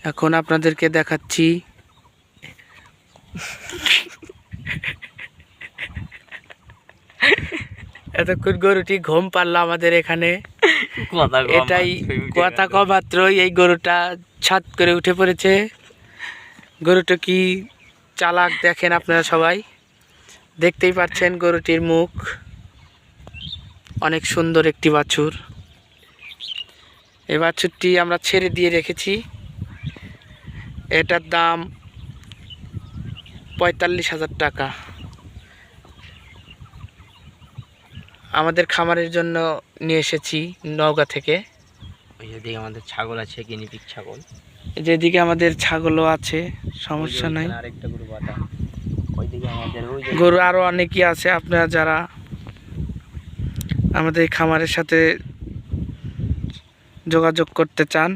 এখন আপনাদেরকে দেখাচ্ছি এতক্ষণ গরুটি ঘুম পারলো আমাদের এখানে। এটাই কথা মাত্রই এই গরুটা ছাদ করে উঠে পড়েছে। গরুটা কি চালাক দেখেন আপনারা সবাই, দেখতেই পাচ্ছেন গরুটির মুখ। অনেক সুন্দর একটি বাছুর। এই বাছুরটি আমরা ছেড়ে দিয়ে রেখেছি। এটার দাম ৪৫,০০০ টাকা। আমাদের খামারের জন্য নিয়ে এসেছি নওগাঁ থেকে। যেদিকে আমাদের ছাগল আছে, গিনিপিগ ছাগল, যেদিকে আমাদের ছাগলও আছে, সমস্যা নাই। আরেকটা গরু বাঁধা, ওইদিকে আমাদের গরু আরও অনেকই আছে। আপনারা যারা আমাদের খামারের সাথে যোগাযোগ করতে চান